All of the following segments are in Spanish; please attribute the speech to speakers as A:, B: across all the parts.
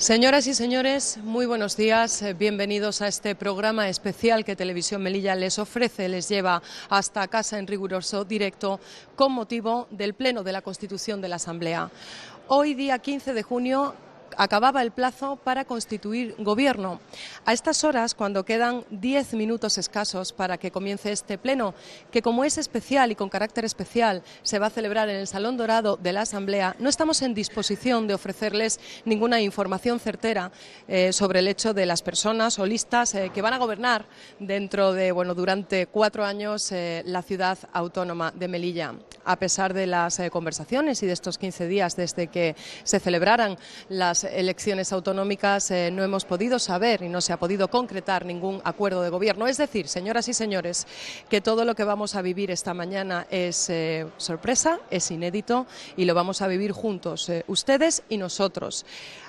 A: Señoras y señores, muy buenos días. Bienvenidos a este programa especial que Televisión Melilla les ofrece, les lleva hasta casa en riguroso directo con motivo del Pleno de la Constitución de la Asamblea. Hoy, día 15 de junio, acababa el plazo para constituir gobierno. A estas horas, cuando quedan 10 minutos escasos para que comience este pleno, que como es especial y con carácter especial se va a celebrar en el Salón Dorado de la Asamblea, no estamos en disposición de ofrecerles ninguna información certera sobre el hecho de las personas o listas que van a gobernar durante 4 años la ciudad autónoma de Melilla. A pesar de las conversaciones y de estos 15 días desde que se celebraran las elecciones autonómicas, no hemos podido saber y no se ha podido concretar ningún acuerdo de gobierno. Es decir, señoras y señores, que todo lo que vamos a vivir esta mañana es sorpresa, es inédito y lo vamos a vivir juntos, ustedes y nosotros.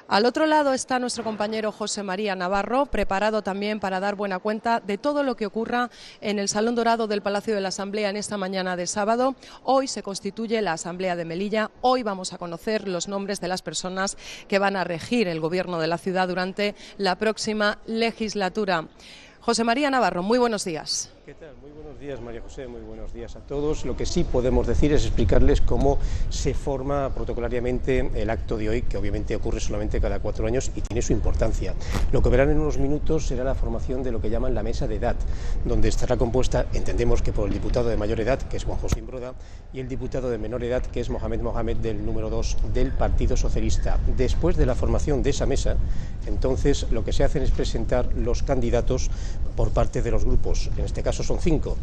A: Al otro lado está nuestro compañero José María Navarro, preparado también para dar buena cuenta de todo lo que ocurra en el Salón Dorado del Palacio de la Asamblea en esta mañana de sábado. Hoy se constituye la Asamblea de Melilla. Hoy vamos a conocer los nombres de las personas que van a regir el gobierno de la ciudad durante la próxima legislatura. José María Navarro, muy buenos días.
B: ¿Qué tal? Muy buenos días, María José, muy buenos días a todos. Lo que sí podemos decir es explicarles cómo se forma protocolariamente el acto de hoy, que obviamente ocurre solamente cada 4 años y tiene su importancia. Lo que verán en unos minutos será la formación de lo que llaman la mesa de edad, donde estará compuesta, entendemos que por el diputado de mayor edad, que es Juan José Imbroda, y el diputado de menor edad, que es Mohamed del número 2 del Partido Socialista. Después de la formación de esa mesa, entonces lo que se hace es presentar los candidatos por parte de los grupos. En este caso son 5,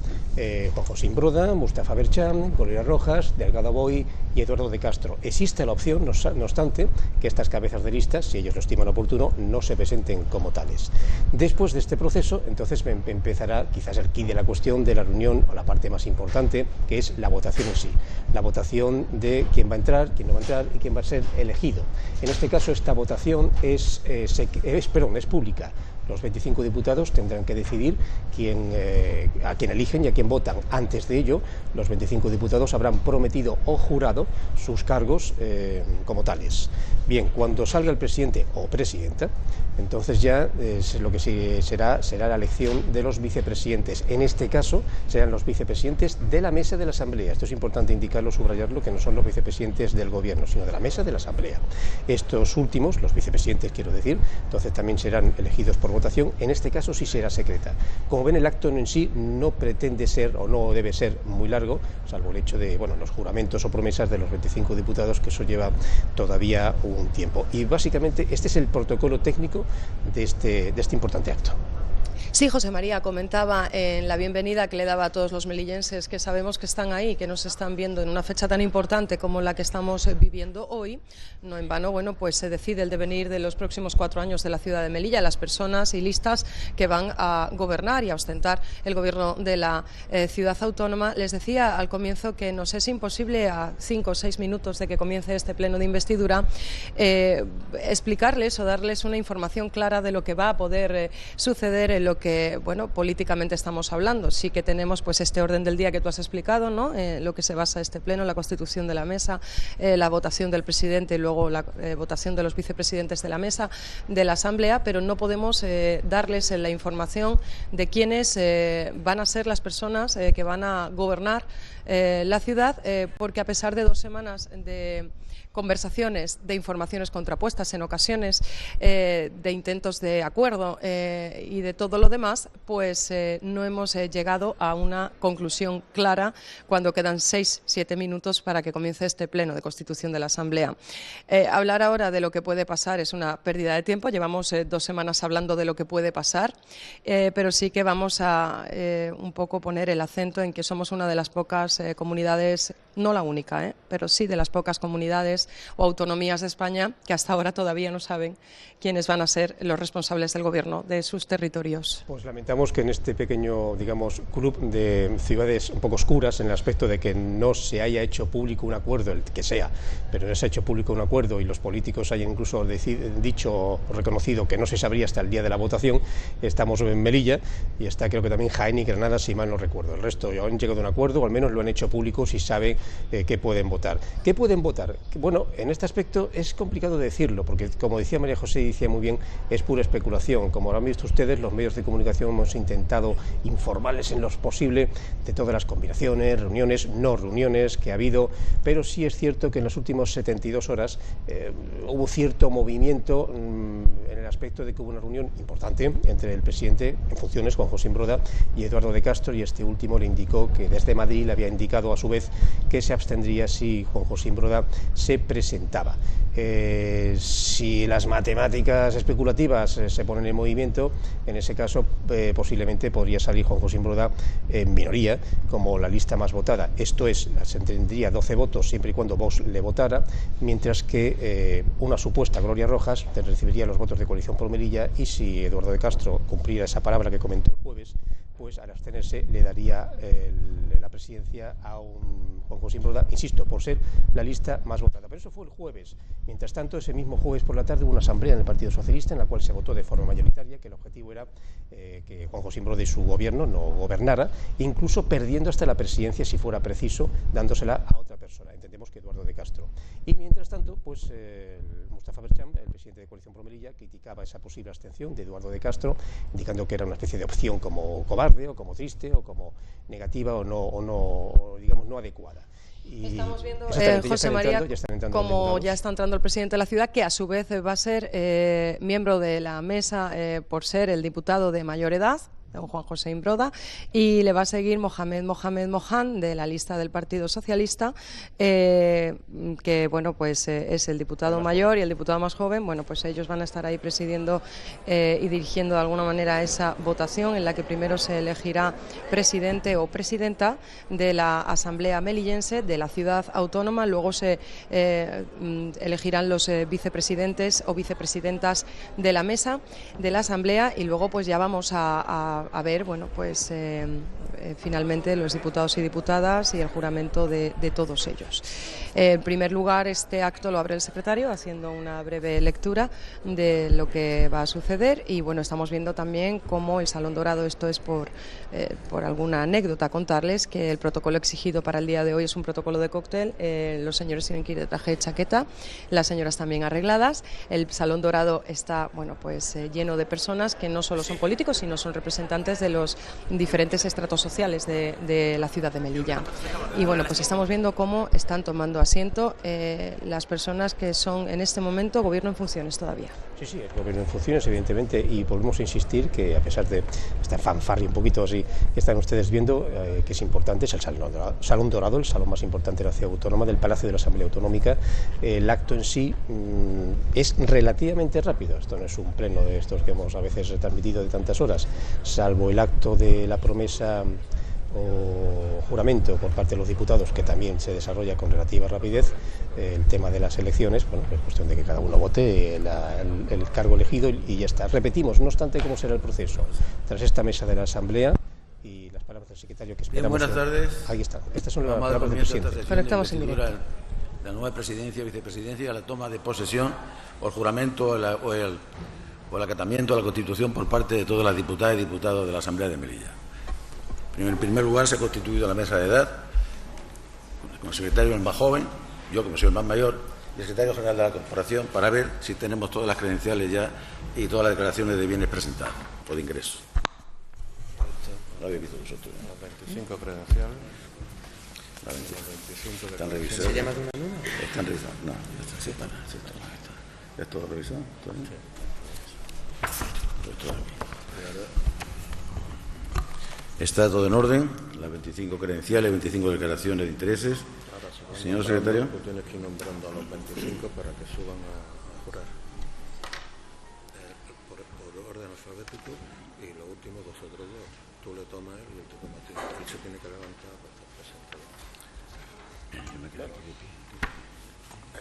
B: Juan José Imbroda, Mustafa Berchán, Gloria Rojas, Delgado Boy y Eduardo de Castro. Existe la opción, no obstante, que estas cabezas de listas, si ellos lo estiman oportuno, no se presenten como tales. Después de este proceso, entonces empezará quizás el quid de la cuestión de la reunión, o la parte más importante, que es la votación en sí. La votación de quién va a entrar, quién no va a entrar y quién va a ser elegido. En este caso, esta votación es pública. Los 25 diputados tendrán que decidir a quién eligen y a quién votan. Antes de ello, los 25 diputados habrán prometido o jurado sus cargos como tales. Bien, cuando salga el presidente o presidenta, entonces ya lo que será la elección de los vicepresidentes. En este caso, serán los vicepresidentes de la mesa de la Asamblea. Esto es importante indicarlo, subrayarlo, que no son los vicepresidentes del Gobierno, sino de la mesa de la Asamblea. Estos últimos, los vicepresidentes quiero decir, entonces también serán elegidos por votación. En este caso sí será secreta. Como ven, el acto en sí no pretende ser o no debe ser muy largo, salvo el hecho de los juramentos o promesas de los 25 diputados, que eso lleva todavía un tiempo. Y básicamente este es el protocolo técnico de este importante acto.
A: Sí, José María, comentaba en la bienvenida que le daba a todos los melillenses que sabemos que están ahí, que nos están viendo en una fecha tan importante como la que estamos viviendo hoy. No en vano, pues se decide el devenir de los próximos 4 años de la ciudad de Melilla, las personas y listas que van a gobernar y a ostentar el gobierno de la ciudad autónoma. Les decía al comienzo que nos es imposible, a 5 o 6 minutos de que comience este pleno de investidura, explicarles o darles una información clara de lo que va a poder suceder en lo que políticamente estamos hablando. Sí que tenemos este orden del día que tú has explicado, ¿no? Lo que se basa este pleno, la constitución de la mesa, la votación del presidente y luego la votación de los vicepresidentes de la mesa de la Asamblea, pero no podemos darles la información de quiénes van a ser las personas que van a gobernar la ciudad, porque a pesar de 2 semanas de conversaciones, de informaciones contrapuestas en ocasiones, de intentos de acuerdo y de todo lo demás, no hemos llegado a una conclusión clara cuando quedan 6-7 minutos para que comience este pleno de constitución de la Asamblea. Hablar ahora de lo que puede pasar es una pérdida de tiempo. Llevamos 2 semanas hablando de lo que puede pasar, pero sí que vamos a un poco poner el acento en que somos una de las pocas comunidades, no la única, pero sí de las pocas comunidades o autonomías de España que hasta ahora todavía no saben quiénes van a ser los responsables del gobierno de sus territorios. votos.
B: Pues lamentamos que en este pequeño, digamos, club de ciudades un poco oscuras, en el aspecto de que no se haya hecho público un acuerdo, el que sea, pero no se ha hecho público un acuerdo y los políticos hayan incluso dicho o reconocido que no se sabría hasta el día de la votación, estamos en Melilla y está creo que también Jaén y Granada, si mal no recuerdo. El resto ya han llegado a un acuerdo, o al menos lo han hecho público si saben qué pueden votar. ¿Qué pueden votar? Bueno, en este aspecto es complicado decirlo, porque como decía María José y decía muy bien, es pura especulación. Como lo han visto ustedes, los medios de comunicación hemos intentado informarles en lo posible de todas las combinaciones, reuniones, no reuniones que ha habido, pero sí es cierto que en las últimas 72 horas hubo cierto movimiento en el aspecto de que hubo una reunión importante entre el presidente en funciones, Juan José Imbroda, y Eduardo de Castro, y este último le indicó que desde Madrid le había indicado a su vez que se abstendría si Juan José Imbroda se presentaba. Si las matemáticas especulativas se ponen en movimiento, en ese caso posiblemente podría salir Juan José Imbroda en minoría como la lista más votada. Esto es, se tendría 12 votos siempre y cuando Vox le votara, mientras que una supuesta Gloria Rojas recibiría los votos de Coalición por Melilla, y si Eduardo de Castro cumpliera esa palabra que comentó el jueves, pues al abstenerse le daría la presidencia a un Juan José Imbroda, insisto, por ser la lista más votada. Pero eso fue el jueves. Mientras tanto, ese mismo jueves por la tarde hubo una asamblea en el Partido Socialista en la cual se votó de forma mayoritaria que el objetivo era que Juan José Imbroda y su gobierno no gobernara, incluso perdiendo hasta la presidencia si fuera preciso, dándosela a otra persona, entendemos que Eduardo de Castro. Y mientras tanto, pues Mustafa Bercham, el presidente de Coalición por Melilla, criticaba esa posible abstención de Eduardo de Castro, indicando que era una especie de opción como cobarde o como triste o como negativa o no digamos, no adecuada.
A: Y estamos viendo, José María, como ya está entrando el presidente de la ciudad, que a su vez va a ser miembro de la mesa por ser el diputado de mayor edad, don Juan José Imbroda, y le va a seguir Mohamed Mohan, de la lista del Partido Socialista, que bueno, pues es el diputado mayor y el diputado más joven. Bueno, pues ellos van a estar ahí presidiendo y dirigiendo de alguna manera esa votación en la que primero se elegirá presidente o presidenta de la Asamblea Melillense de la ciudad autónoma, luego se elegirán los vicepresidentes o vicepresidentas de la mesa de la Asamblea, y luego pues ya vamos a ver, bueno, pues finalmente los diputados y diputadas y el juramento de todos ellos. En primer lugar, este acto lo abre el secretario haciendo una breve lectura de lo que va a suceder, y bueno, estamos viendo también cómo el Salón Dorado, esto es por alguna anécdota contarles que el protocolo exigido para el día de hoy es un protocolo de cóctel. Los señores tienen que ir de traje de chaqueta, las señoras también arregladas. El Salón Dorado está, bueno, pues lleno de personas que no solo son políticos, sino son representantes de los diferentes estratos sociales de la ciudad de Melilla. Y bueno, pues estamos viendo cómo están tomando asiento las personas que son en este momento gobierno en funciones todavía.
B: Sí, el gobierno en funciones, evidentemente, y volvemos a insistir que a pesar de esta fanfarria un poquito así que están ustedes viendo, que es importante, es el Salón Dorado, el salón más importante de la ciudad autónoma, del Palacio de la Asamblea Autonómica. El acto en sí es relativamente rápido, esto no es un pleno de estos que hemos a veces retransmitido de tantas horas, salvo el acto de la promesa o juramento por parte de los diputados, que también se desarrolla con relativa rapidez. El tema de las elecciones, bueno, es cuestión de que cada uno vote el cargo elegido y ya está. Repetimos, no obstante, cómo será el proceso tras esta mesa de la Asamblea y las palabras del secretario que esperamos.
C: Bien, buenas tardes.
B: Ahí están. Estas son las palabras del presidente.
A: Conectamos en directo.
C: La nueva presidencia, vicepresidencia, la toma de posesión o el juramento o el acatamiento a la Constitución por parte de todas las diputadas y diputados de la Asamblea de Melilla. En primer lugar, se ha constituido la mesa de edad, como secretario el más joven, yo como soy el más mayor, y el secretario general de la corporación, para ver si tenemos todas las credenciales ya y todas las declaraciones de bienes presentadas o de ingresos. Lo habéis visto vosotros.
D: Las 25 credenciales.
C: Las
D: 25
C: están revisadas.
D: ¿Se llama de una luna?
C: Están revisadas. No, ya está, sí, están. ¿Es todo revisado? ¿Todo bien? Pues todo bien. Está todo en orden, las 25 credenciales, 25 declaraciones de intereses. Señor secretario.
D: Tú tienes que ir nombrando a los 25 para que suban a jurar. Por orden alfabético, y los últimos vosotros dos. Tú le tomas a él y él te toma a ti. Él se tiene que levantar para estar presente.
C: Yo me quedo aquí.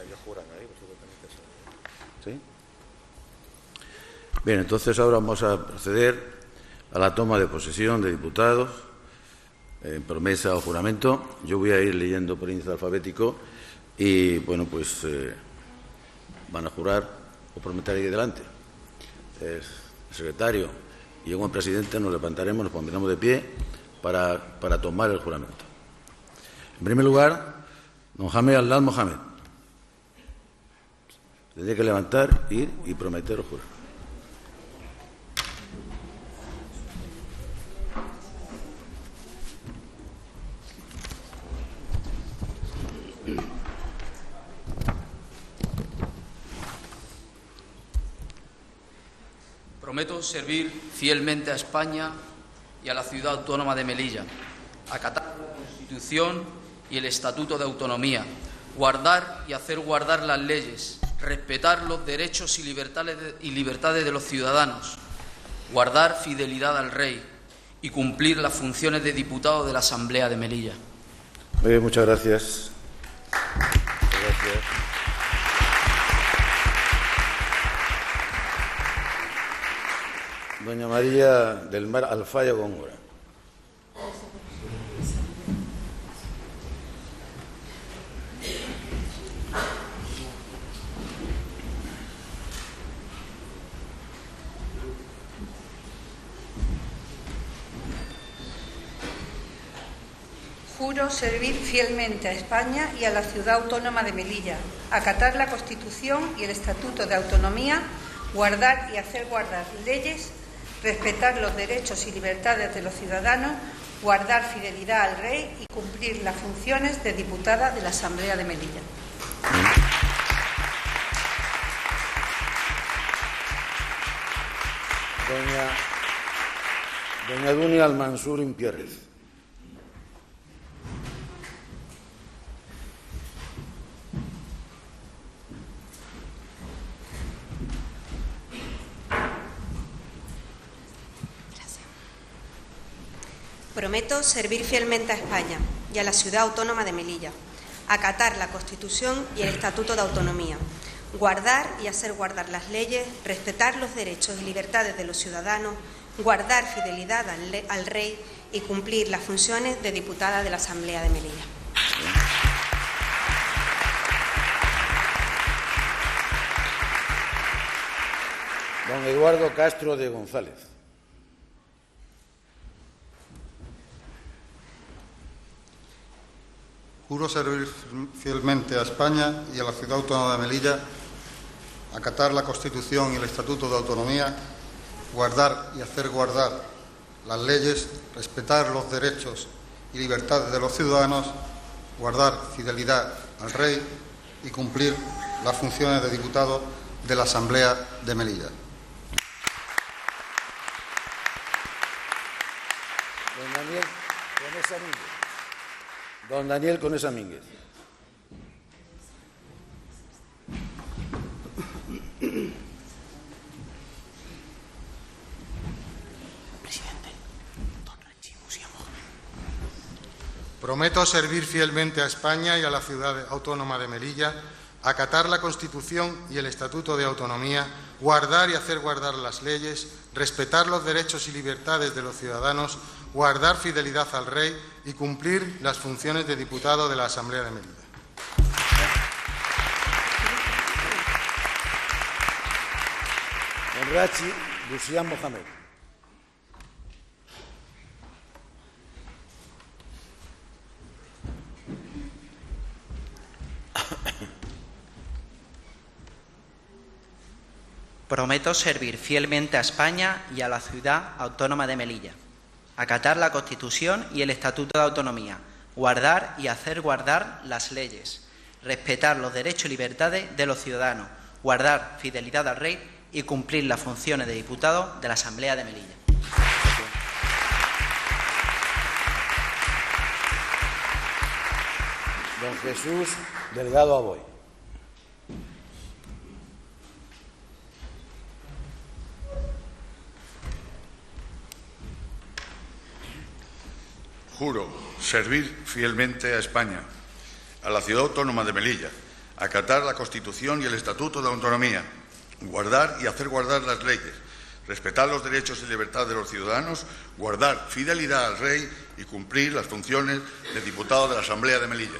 D: Ellos juran ahí, vosotros tenéis que saber.
C: ¿Sí? Bien, entonces ahora vamos a proceder a la toma de posesión de diputados, promesa o juramento. Yo voy a ir leyendo por índice alfabético y, bueno, pues van a jurar o prometer ahí delante. El secretario y yo como presidente nos levantaremos, nos pondremos de pie para tomar el juramento. En primer lugar, don Jaime Al-Lal Mohamed. Tendría que levantar, ir y prometer o jurar.
E: Prometo servir fielmente a España y a la Ciudad Autónoma de Melilla, acatar la Constitución y el Estatuto de Autonomía, guardar y hacer guardar las leyes, respetar los derechos y libertades de los ciudadanos, guardar fidelidad al Rey y cumplir las funciones de diputado de la Asamblea de Melilla.
C: Muy bien, muchas gracias. Muchas gracias. Doña María del Mar Alfaya Góngora.
F: Juro servir fielmente a España y a la Ciudad Autónoma de Melilla, acatar la Constitución y el Estatuto de Autonomía, guardar y hacer guardar leyes, respetar los derechos y libertades de los ciudadanos, guardar fidelidad al Rey y cumplir las funciones de diputada de la Asamblea de Melilla.
C: Doña Dunia Almansur Impierrez.
G: Prometo servir fielmente a España y a la Ciudad Autónoma de Melilla, acatar la Constitución y el Estatuto de Autonomía, guardar y hacer guardar las leyes, respetar los derechos y libertades de los ciudadanos, guardar fidelidad al Rey y cumplir las funciones de diputada de la Asamblea de Melilla.
C: Don Eduardo Castro de González.
H: Juro servir fielmente a España y a la Ciudad Autónoma de Melilla, acatar la Constitución y el Estatuto de Autonomía, guardar y hacer guardar las leyes, respetar los derechos y libertades de los ciudadanos, guardar fidelidad al Rey y cumplir las funciones de diputado de la Asamblea de Melilla.
C: Don Daniel Conesa Mínguez.
I: Prometo servir fielmente a España y a la Ciudad Autónoma de Melilla, acatar la Constitución y el Estatuto de Autonomía, guardar y hacer guardar las leyes, respetar los derechos y libertades de los ciudadanos, guardar fidelidad al Rey y cumplir las funciones de diputado de la Asamblea de Melilla.
C: Don Rachi Lucián Mohamed.
J: Prometo servir fielmente a España y a la Ciudad Autónoma de Melilla, acatar la Constitución y el Estatuto de Autonomía, guardar y hacer guardar las leyes, respetar los derechos y libertades de los ciudadanos, guardar fidelidad al Rey y cumplir las funciones de diputado de la Asamblea de Melilla.
C: Don Jesús Delgado Aboy.
K: Juro servir fielmente a España, a la Ciudad Autónoma de Melilla, acatar la Constitución y el Estatuto de Autonomía, guardar y hacer guardar las leyes, respetar los derechos y libertades de los ciudadanos, guardar fidelidad al Rey y cumplir las funciones de diputado de la Asamblea de Melilla.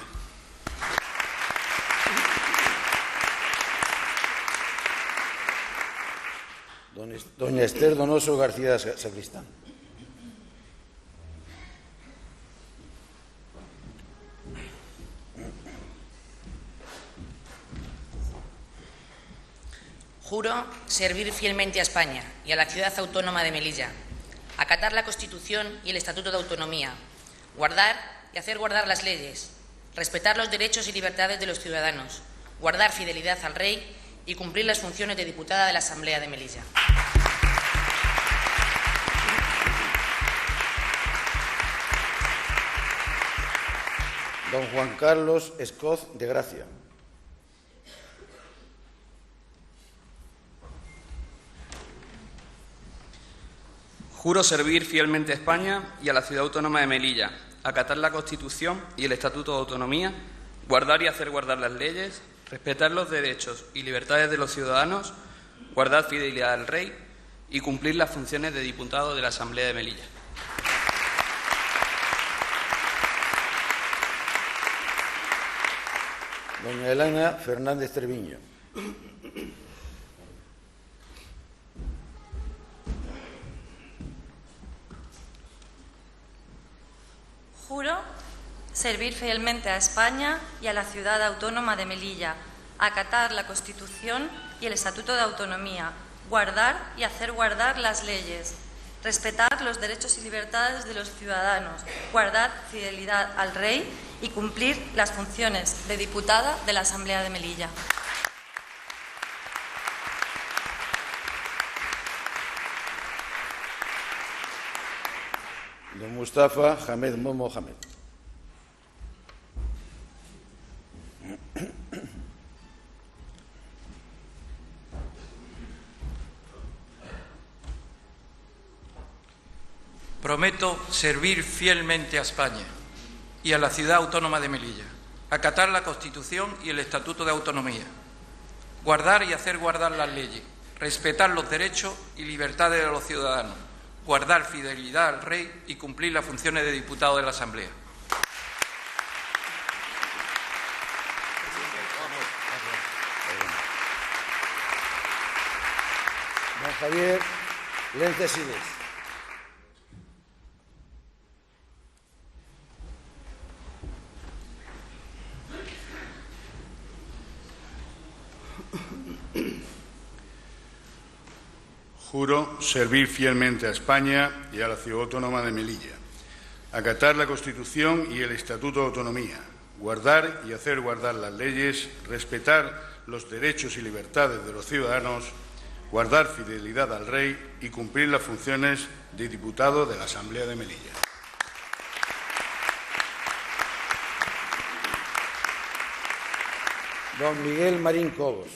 C: Doña Esther Donoso García Sacristán.
L: Juro servir fielmente a España y a la Ciudad Autónoma de Melilla, acatar la Constitución y el Estatuto de Autonomía, guardar y hacer guardar las leyes, respetar los derechos y libertades de los ciudadanos, guardar fidelidad al Rey y cumplir las funciones de diputada de la Asamblea de Melilla.
C: Don Juan Carlos Escoz de Gracia.
M: Juro servir fielmente a España y a la Ciudad Autónoma de Melilla, acatar la Constitución y el Estatuto de Autonomía, guardar y hacer guardar las leyes, respetar los derechos y libertades de los ciudadanos, guardar fidelidad al Rey y cumplir las funciones de diputado de la Asamblea de Melilla.
C: Doña Elena Fernández Treviño.
N: Juro servir fielmente a España y a la Ciudad Autónoma de Melilla, acatar la Constitución y el Estatuto de Autonomía, guardar y hacer guardar las leyes, respetar los derechos y libertades de los ciudadanos, guardar fidelidad al Rey y cumplir las funciones de diputada de la Asamblea de Melilla.
C: Don Mustafa Hamed Mohamed.
O: Prometo servir fielmente a España y a la Ciudad Autónoma de Melilla, acatar la Constitución y el Estatuto de Autonomía, guardar y hacer guardar las leyes, respetar los derechos y libertades de los ciudadanos, guardar fidelidad al Rey y cumplir las funciones de diputado de la Asamblea.
C: Don Javier Lente Siles.
K: Juro servir fielmente a España y a la Ciudad Autónoma de Melilla, acatar la Constitución y el Estatuto de Autonomía, guardar y hacer guardar las leyes, respetar los derechos y libertades de los ciudadanos, guardar fidelidad al Rey y cumplir las funciones de diputado de la Asamblea de Melilla.
C: Don Miguel Marín Cobos.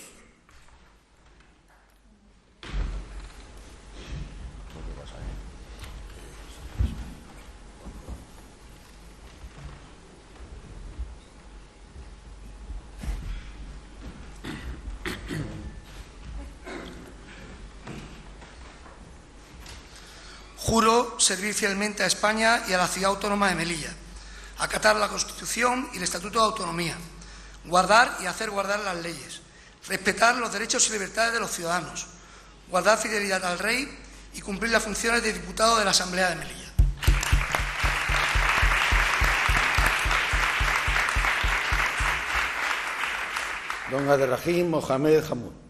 P: Juro servir fielmente a España y a la Ciudad Autónoma de Melilla, acatar la Constitución y el Estatuto de Autonomía, guardar y hacer guardar las leyes, respetar los derechos y libertades de los ciudadanos, guardar fidelidad al Rey y cumplir las funciones de diputado de la Asamblea de Melilla.
C: Don Abderrahim Mohamed Hamoud.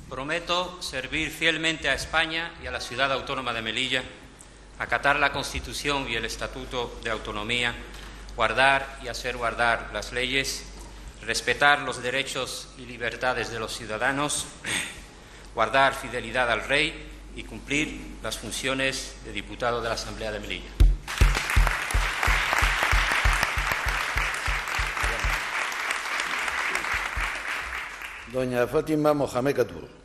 Q: Prometo servir fielmente a España y a la Ciudad Autónoma de Melilla, acatar la Constitución y el Estatuto de Autonomía, guardar y hacer guardar las leyes, respetar los derechos y libertades de los ciudadanos, guardar fidelidad al Rey y cumplir las funciones de diputado de la Asamblea de Melilla.
C: Doña Fátima Mohamed Catur.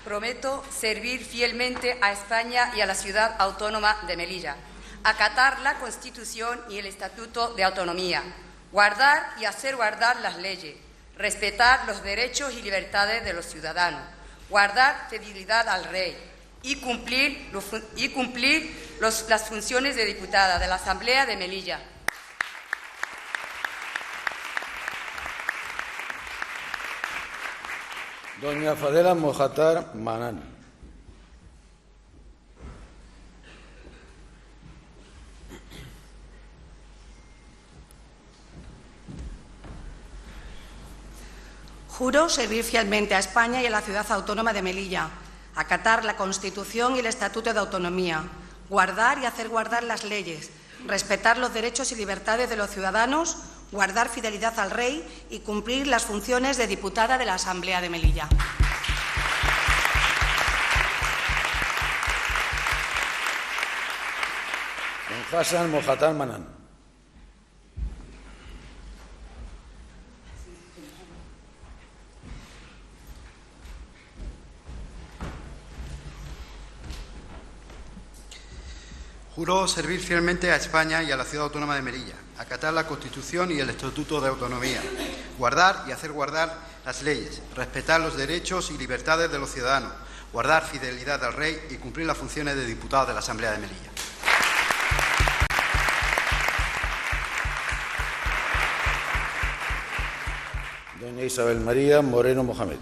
R: Prometo servir fielmente a España y a la Ciudad Autónoma de Melilla, acatar la Constitución y el Estatuto de Autonomía, guardar y hacer guardar las leyes, respetar los derechos y libertades de los ciudadanos, guardar fidelidad al Rey y cumplir las funciones de diputada de la Asamblea de Melilla.
C: Doña Fadela Mojatar Manán.
S: Juro servir fielmente a España y a la Ciudad Autónoma de Melilla, acatar la Constitución y el Estatuto de Autonomía, guardar y hacer guardar las leyes, respetar los derechos y libertades de los ciudadanos, guardar fidelidad al Rey y cumplir las funciones de diputada de la Asamblea de Melilla.
C: Don Hassan Mojatar Manán.
T: Juro servir fielmente a España y a la Ciudad Autónoma de Melilla, acatar la Constitución y el Estatuto de Autonomía, guardar y hacer guardar las leyes, respetar los derechos y libertades de los ciudadanos, guardar fidelidad al Rey y cumplir las funciones de diputado de la Asamblea de Melilla.
C: Doña Isabel María Moreno Mohamed.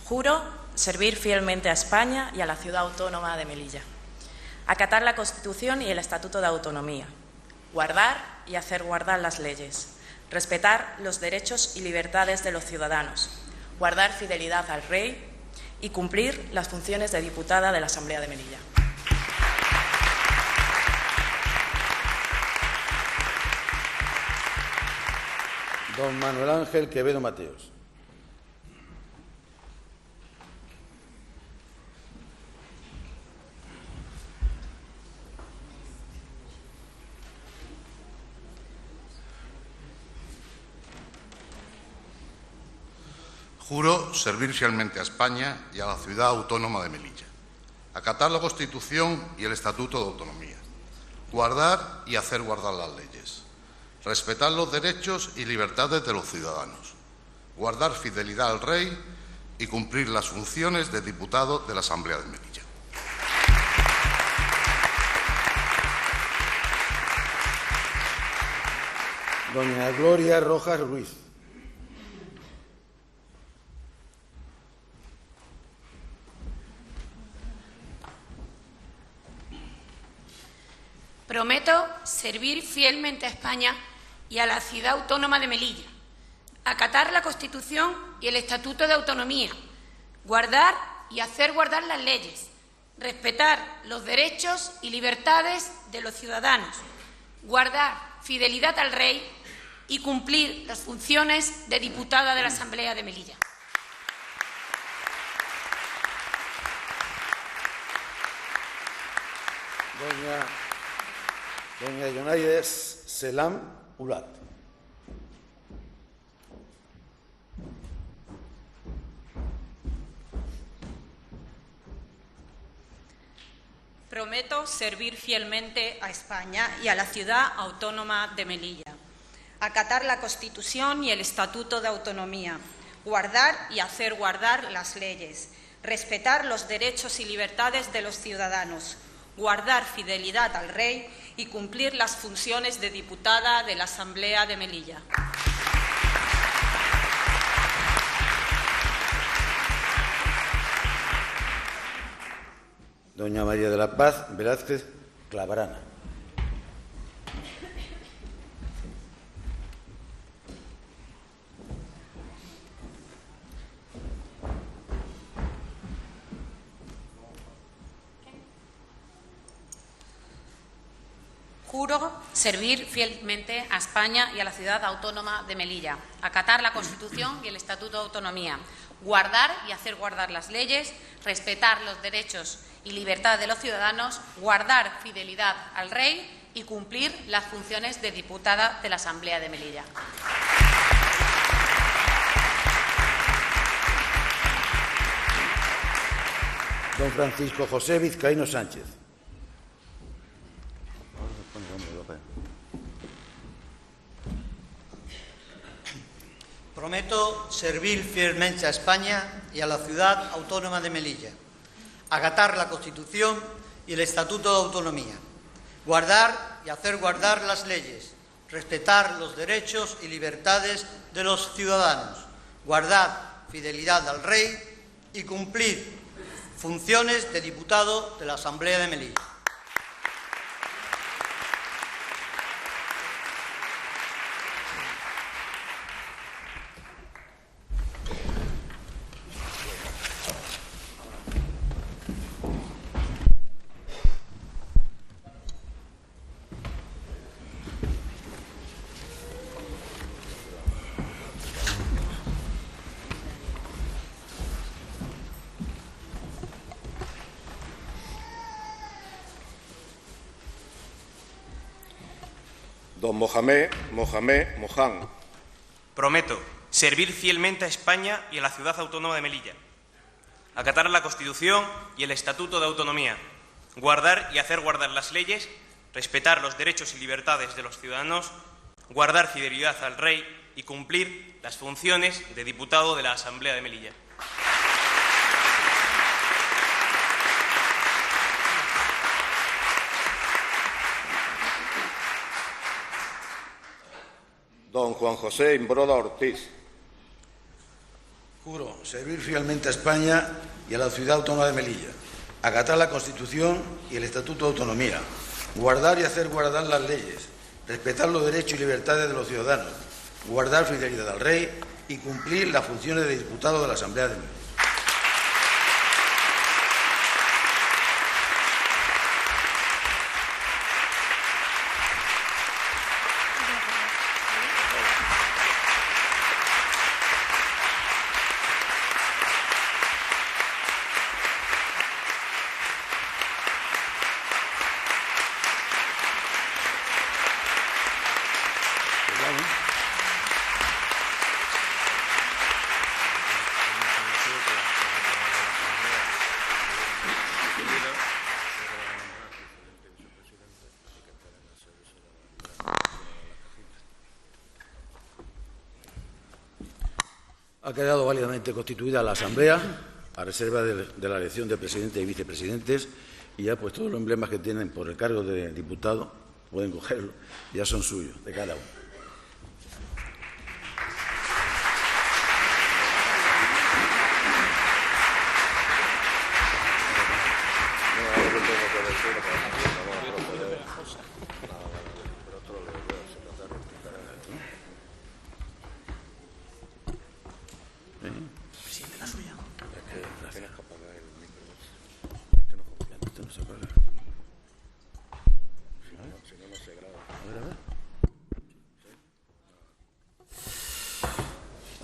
U: Juro servir fielmente a España y a la Ciudad Autónoma de Melilla, acatar la Constitución y el Estatuto de Autonomía, guardar y hacer guardar las leyes, respetar los derechos y libertades de los ciudadanos, guardar fidelidad al Rey y cumplir las funciones de diputada de la Asamblea de Melilla.
C: Don Manuel Ángel Quevedo Mateos.
I: Juro servir fielmente a España y a la Ciudad Autónoma de Melilla, acatar la Constitución y el Estatuto de Autonomía, guardar y hacer guardar las leyes, respetar los derechos y libertades de los ciudadanos, guardar fidelidad al Rey y cumplir las funciones de diputado de la Asamblea de Melilla.
C: Doña Gloria Rojas Ruiz.
V: Prometo servir fielmente a España y a la Ciudad Autónoma de Melilla, acatar la Constitución y el Estatuto de Autonomía, guardar y hacer guardar las leyes, respetar los derechos y libertades de los ciudadanos, guardar fidelidad al Rey y cumplir las funciones de diputada de la Asamblea de Melilla.
C: Doña Yonaides Selam Ulat.
W: Prometo servir fielmente a España y a la Ciudad Autónoma de Melilla, acatar la Constitución y el Estatuto de Autonomía, guardar y hacer guardar las leyes, respetar los derechos y libertades de los ciudadanos, guardar fidelidad al Rey y cumplir las funciones de diputada de la Asamblea de Melilla.
C: Doña María de la Paz Velázquez Clavarana.
L: Juro servir fielmente a España y a la Ciudad Autónoma de Melilla, acatar la Constitución y el Estatuto de Autonomía, guardar y hacer guardar las leyes, respetar los derechos
A: y libertad de los ciudadanos, guardar fidelidad al Rey y cumplir las funciones de diputada de la Asamblea de Melilla.
C: Don Francisco José Vizcaíno Sánchez.
B: Prometo servir fielmente a España y a la ciudad autónoma de Melilla, acatar la Constitución y el Estatuto de Autonomía, guardar y hacer guardar las leyes, respetar los derechos y libertades de los ciudadanos, guardar fidelidad al Rey y cumplir funciones de diputado de la Asamblea de Melilla.
D: Don Mohamed Mohan.
X: Prometo servir fielmente a España y a la ciudad autónoma de Melilla, acatar la Constitución y el Estatuto de Autonomía, guardar y hacer guardar las leyes, respetar los derechos y libertades de los ciudadanos, guardar fidelidad al Rey y cumplir las funciones de diputado de la Asamblea de Melilla.
D: Don Juan José Imbroda Ortiz.
C: Juro servir fielmente a España y a la ciudad autónoma de Melilla, acatar la Constitución y el Estatuto de Autonomía, guardar y hacer guardar las leyes, respetar los derechos y libertades de los ciudadanos, guardar fidelidad al Rey y cumplir las funciones de diputado de la Asamblea de Melilla. Ha quedado válidamente constituida la Asamblea, a reserva de la elección de presidente y vicepresidentes, y ya pues todos los emblemas que tienen por el cargo de diputado, pueden cogerlo, ya son suyos, de cada uno.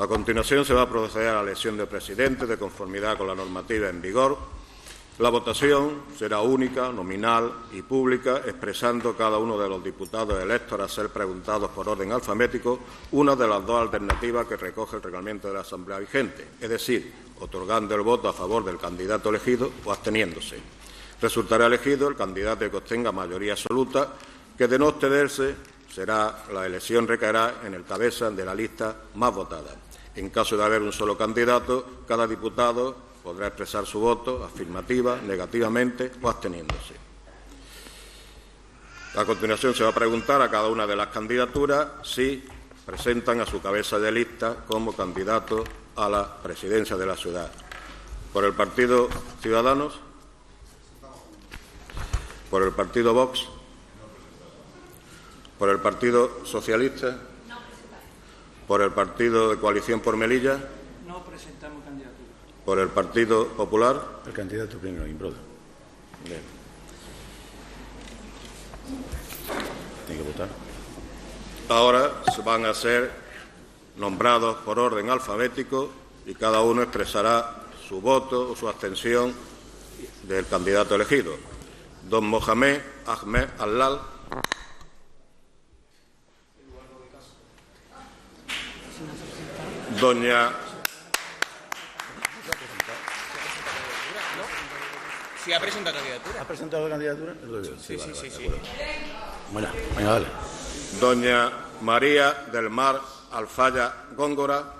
D: A continuación se va a proceder a la elección de presidente de conformidad con la normativa en vigor. La votación será única, nominal y pública, expresando cada uno de los diputados electos a ser preguntados por orden alfabético una de las dos alternativas que recoge el reglamento de la Asamblea vigente, es decir, otorgando el voto a favor del candidato elegido o absteniéndose. Resultará elegido el candidato que obtenga mayoría absoluta, que de no obtenerse la elección recaerá en el cabeza de la lista más votada. En caso de haber un solo candidato, cada diputado podrá expresar su voto afirmativa, negativamente o absteniéndose. A continuación se va a preguntar a cada una de las candidaturas si presentan a su cabeza de lista como candidato a la presidencia de la ciudad. Por el Partido Ciudadanos, por el Partido Vox, por el Partido Socialista, por el Partido de Coalición por Melilla.
O: No presentamos candidatura.
D: Por el Partido Popular.
C: El candidato primero, Imbroda.
D: Bien.
C: Tiene que votar.
D: Ahora se van a ser nombrados por orden alfabético y cada uno expresará su voto o su abstención del candidato elegido. Don Mohamed Ahmed Allal. Doña...
X: Sí, ha presentado candidatura.
C: ¿Ha presentado candidatura?
X: Sí.
C: Bueno, venga, dale.
D: Doña María del Mar Alfaya Góngora.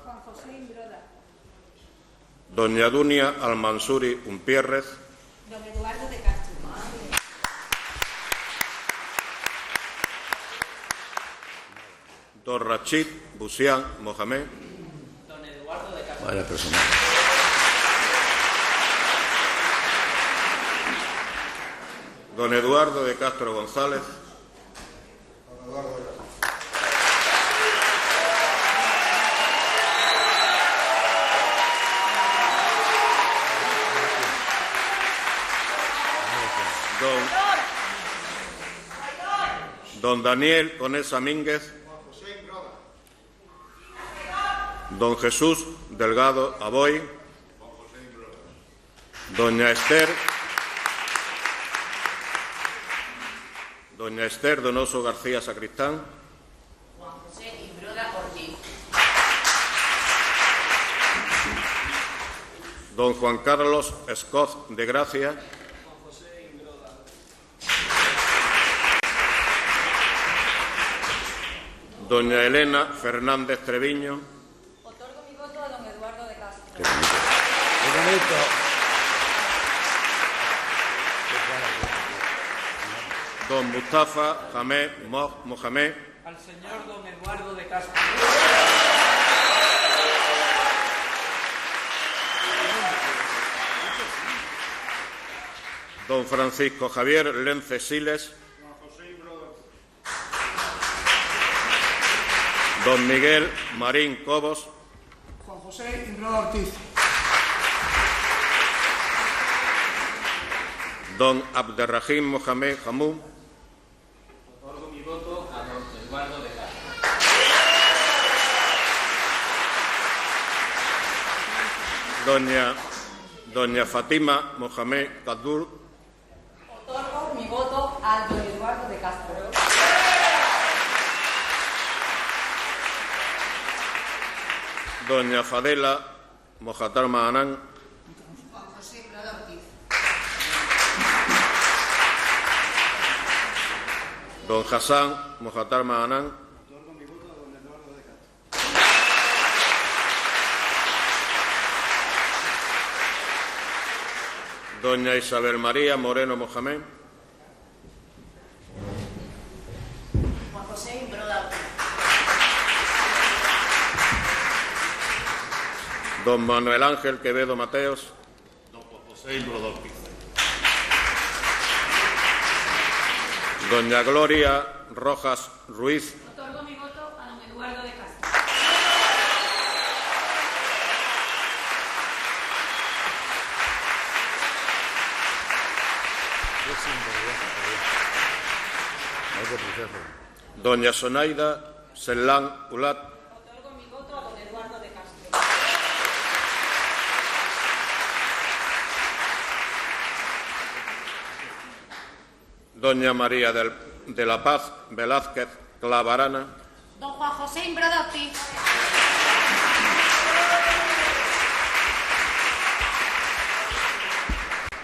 D: Doña Dunia Almansuri Umpierrez.
V: Don Eduardo de Castro.
D: Don Rachid Busián Mohamed.
V: Don Eduardo de Castro.
C: Vaya persona.
D: Don Eduardo de Castro González. Don Daniel Conesa Mínguez. Don Jesús Delgado Aboy. Doña Esther Donoso García Sacristán.
A: Juan José Imbroda Ortiz.
D: Don Juan Carlos Escoz de Gracia. Doña Elena Fernández Treviño.
V: Otorgo mi voto a don Eduardo de Castro.
D: Don Mustafa Hamed Mohamed.
O: Al señor don Eduardo de Castro.
D: Don Francisco Javier Lence Siles. Don Miguel Marín Cobos.
P: Juan José Imbroda Ortiz.
D: Don Abderrahim Mohamed Hamum.
Q: Otorgo mi voto a don Eduardo de Castro.
D: Doña Fatima Mohamed Kadur.
R: Otorgo mi voto a don Eduardo de Castro.
D: Doña Fadela Mojatarma Anán.
R: Juan José Imbroda Ortiz.
D: Don Hassan Mojatarma Anán. Doña Isabel María Moreno Mohamed.
U: Juan José Imbroda Ortiz.
D: Don Manuel Ángel Quevedo Mateos.
E: Don José Imbroda Ortiz.
D: Doña Gloria Rojas Ruiz.
V: Otorgo mi voto a don Eduardo de Castro.
D: Doña Sonaida Selán Ulat.
V: Otorgo mi voto a don Eduardo de Castro.
D: Doña María de la Paz Velázquez Clavarana.
V: Don Juan José Imbroda Ortiz.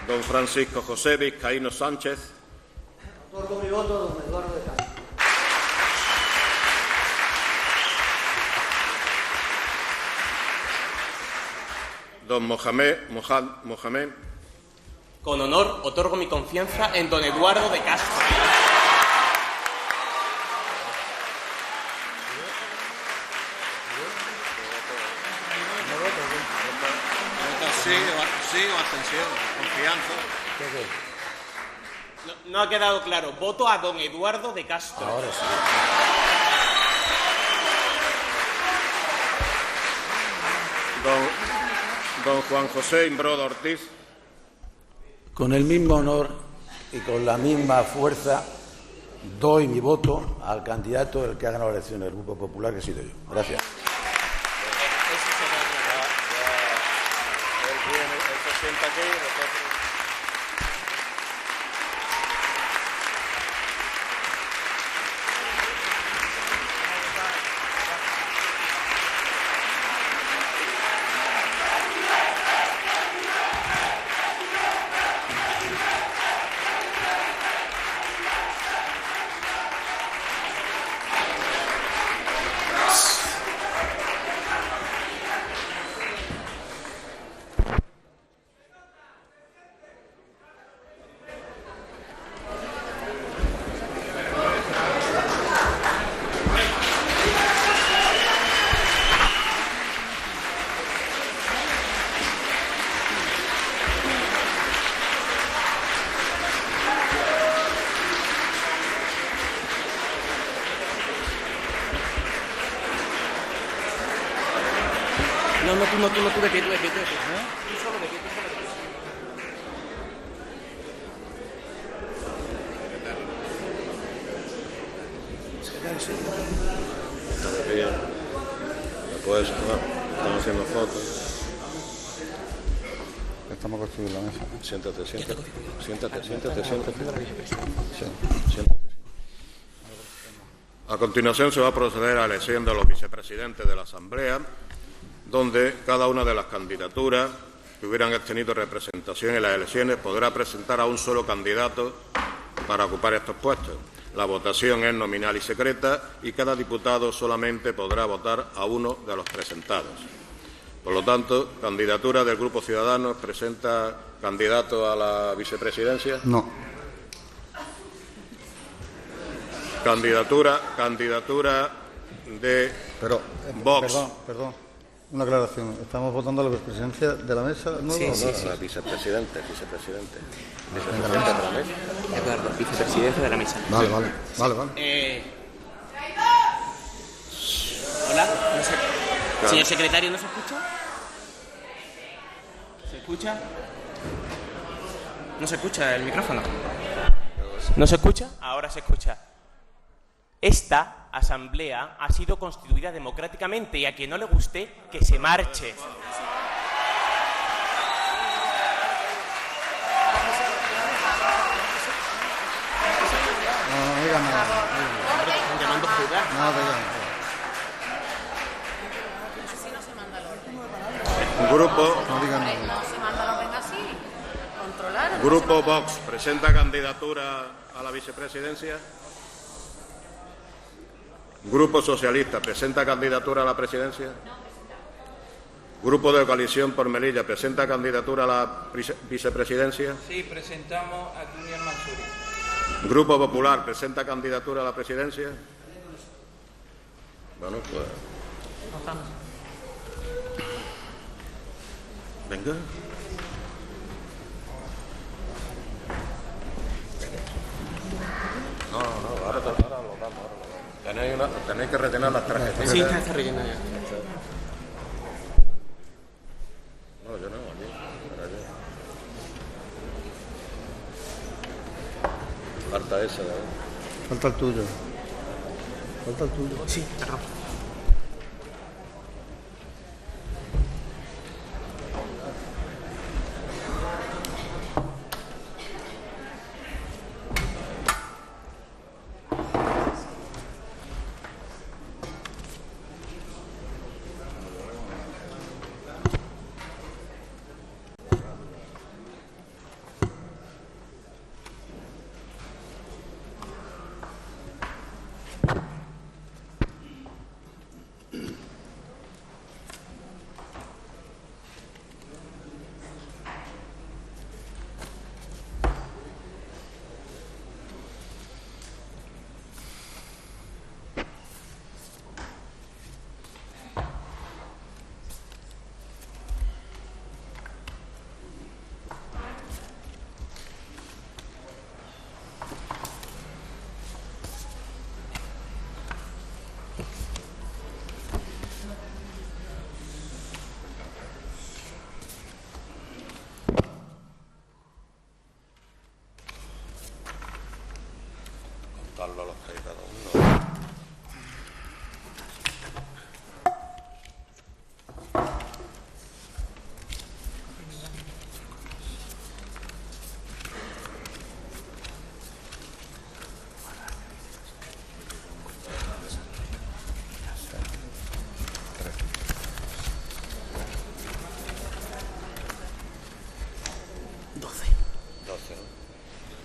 D: Don Francisco José Vizcaíno Sánchez.
B: Otorgo mi voto a don Eduardo de Castro.
D: Don Mohamed.
X: Con honor, otorgo mi confianza en don Eduardo de Castro.
D: Sí o abstención. Confianza.
X: No ha quedado claro. Voto a don Eduardo de Castro.
C: Ahora sí.
D: Don Juan José Imbroda Ortiz.
C: Con el mismo honor y con la misma fuerza doy mi voto al candidato del que ha ganado la elección del Grupo Popular, que he sido yo. Gracias.
M: tú, de pie, tú de pie. Tú solo de pie,
D: Está de pie. Después, estamos haciendo fotos.
F: Estamos construyendo la mesa.
D: Siéntate. Siéntate. A continuación se va a proceder a la elección de los vicepresidentes de la Asamblea, donde cada una de las candidaturas que hubieran obtenido representación en las elecciones podrá presentar a un solo candidato para ocupar estos puestos. La votación es nominal y secreta y cada diputado solamente podrá votar a uno de los presentados. Por lo tanto, candidatura del Grupo Ciudadanos, ¿presenta candidato a la vicepresidencia?
F: No.
D: Candidatura de Vox.
F: Perdón. Una aclaración. ¿Estamos votando a la vicepresidencia de la mesa nueva?
D: Sí. La vicepresidente. Vicepresidente de la mesa.
M: Eduardo, vicepresidencia de la mesa.
F: Vale.
M: Hola. No sé. Señor secretario, ¿no se escucha? ¿Se escucha? ¿No se escucha el micrófono? ¿No se escucha? Ahora se escucha. Esta asamblea ha sido constituida democráticamente y a quien no le guste, que se marche.
F: No digan nada.
D: Grupo Vox, ¿presenta candidatura a la vicepresidencia? Grupo Socialista, ¿presenta candidatura a la presidencia? Grupo de Coalición por Melilla, ¿presenta candidatura a la vicepresidencia?
O: Sí, presentamos a Dunial Mansuri.
D: Grupo Popular, ¿presenta candidatura a la presidencia? Bueno, pues... Venga. No, ahora lo damos. Tenéis que rellenar las tarjetas.
M: Sí, está rellenada ya.
D: No, yo no, aquí. Falta esa, ¿eh?
F: Falta el tuyo.
M: Sí, perdón.
D: Contarlo a los que hay cada uno.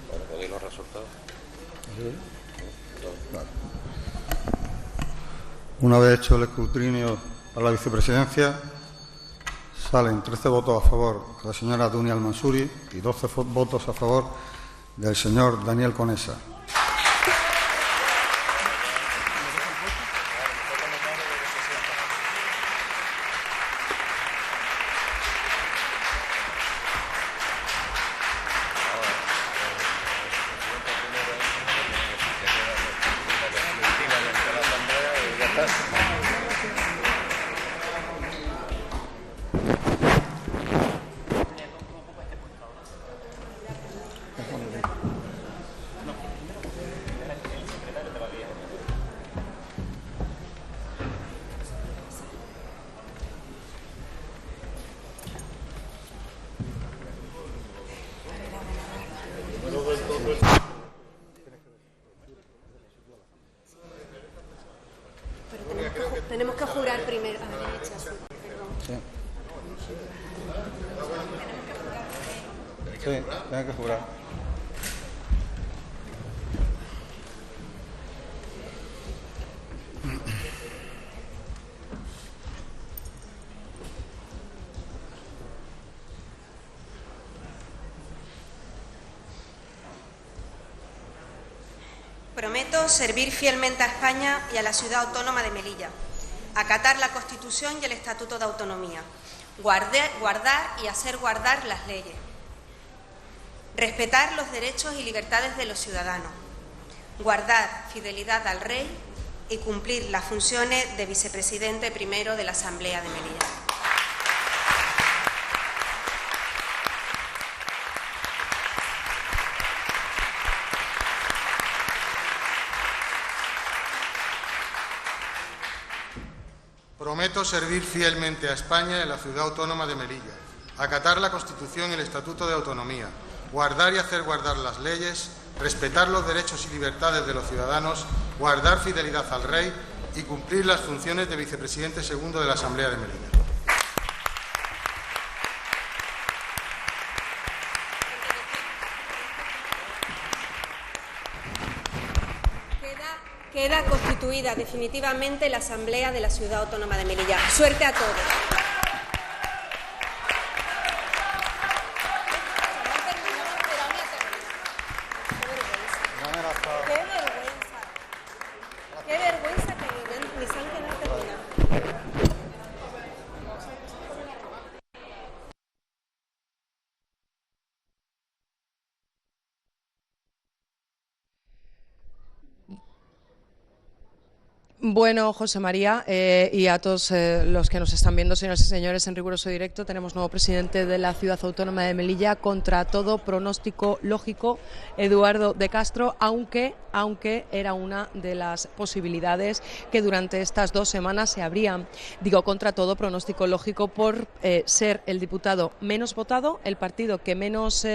D: Bueno, ¿podéis los resultados?
F: Una vez hecho el escrutinio a la vicepresidencia, salen 13 votos a favor de la señora Dunial Mansuri y 12 votos a favor del señor Daniel Conesa.
G: Tenemos que jurar primero. A la derecha, sí, perdón.
F: Sí, tienen que jurar.
H: Prometo servir fielmente a España y a la Ciudad Autónoma de Melilla, acatar la Constitución y el Estatuto de Autonomía, guardar y hacer guardar las leyes, respetar los derechos y libertades de los ciudadanos, guardar fidelidad al Rey y cumplir las funciones de vicepresidente primero de la Asamblea de Melilla.
I: Prometo servir fielmente a España y a la Ciudad Autónoma de Melilla, acatar la Constitución y el Estatuto de Autonomía, guardar y hacer guardar las leyes, respetar los derechos y libertades de los ciudadanos, guardar fidelidad al Rey y cumplir las funciones de vicepresidente segundo de la Asamblea de Melilla.
H: Queda constituida definitivamente la Asamblea de la Ciudad Autónoma de Melilla. Suerte a todos. Qué vergüenza que ni se han quedado terminados.
J: Bueno, José María, y a todos los que nos están viendo, señoras y señores, en riguroso directo, tenemos nuevo presidente de la Ciudad Autónoma de Melilla, contra todo pronóstico lógico, Eduardo de Castro, aunque era una de las posibilidades que durante estas 2 semanas se abrían. Digo, contra todo pronóstico lógico, por ser el diputado menos votado, el partido que menos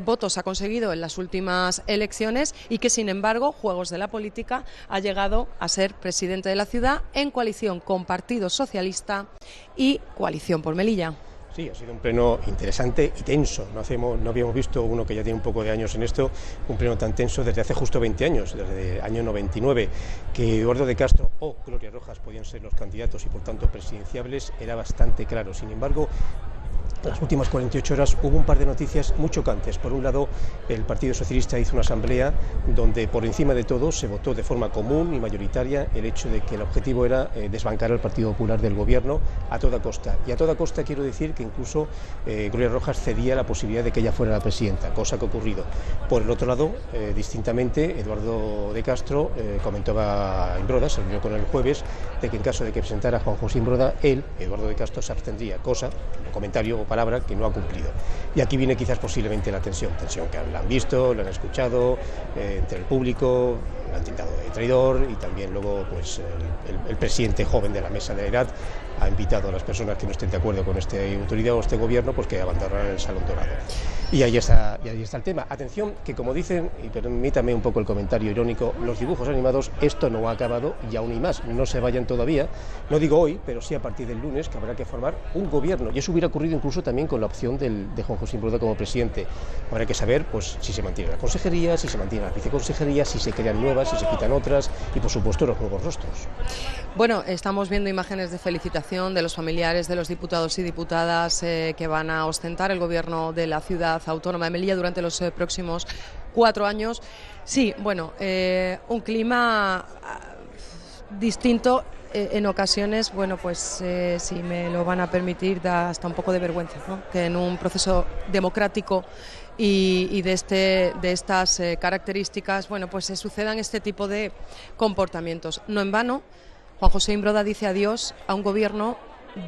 J: votos ha conseguido en las últimas elecciones y que, sin embargo, juegos de la política, ha llegado a ser presidente de la ciudad en coalición con Partido Socialista y Coalición por Melilla.
N: Sí, ha sido un pleno interesante y tenso. No habíamos visto, uno que ya tiene un poco de años en esto, un pleno tan tenso desde hace justo 20 años, desde el año 99. Que Eduardo de Castro o Gloria Rojas podían ser los candidatos y por tanto presidenciables era bastante claro. Sin embargo, en las últimas 48 horas hubo un par de noticias muy chocantes. Por un lado, el Partido Socialista hizo una asamblea donde por encima de todo se votó de forma común y mayoritaria el hecho de que el objetivo era desbancar al Partido Popular del gobierno a toda costa. Y a toda costa quiero decir que incluso Gloria Rojas cedía la posibilidad de que ella fuera la presidenta, cosa que ha ocurrido. Por el otro lado, distintamente, Eduardo de Castro comentaba a Imbroda, se reunió con él el jueves, de que en caso de que presentara a Juan José Imbroda, él, Eduardo de Castro, se abstendría, cosa, comentario o palabra que no ha cumplido. Y aquí viene quizás posiblemente la tensión que la han visto, la han escuchado entre el público, la han tildado de traidor y también luego pues el presidente joven de la mesa de la edad ha invitado a las personas que no estén de acuerdo con esta autoridad o este gobierno pues que abandonaran el Salón Dorado. Y ahí está el tema. Atención, que como dicen, y permítame un poco el comentario irónico, los dibujos animados, esto no ha acabado y aún hay más. No se vayan todavía, no digo hoy, pero sí a partir del lunes, que habrá que formar un gobierno. Y eso hubiera ocurrido incluso también con la opción de Juan José Imbroda como presidente. Habrá que saber pues si se mantiene la consejería, si se mantiene la viceconsejería, si se crean nuevas, si se quitan otras y por supuesto los nuevos rostros.
J: Bueno, estamos viendo imágenes de felicitación de los familiares de los diputados y diputadas que van a ostentar el gobierno de la Ciudad Autónoma de Melilla durante los próximos 4 años. Sí, bueno, un clima distinto en ocasiones, bueno, pues si me lo van a permitir, da hasta un poco de vergüenza, ¿no? Que en un proceso democrático y de estas características, bueno, pues se sucedan este tipo de comportamientos. No en vano, Juan José Imbroda dice adiós a un gobierno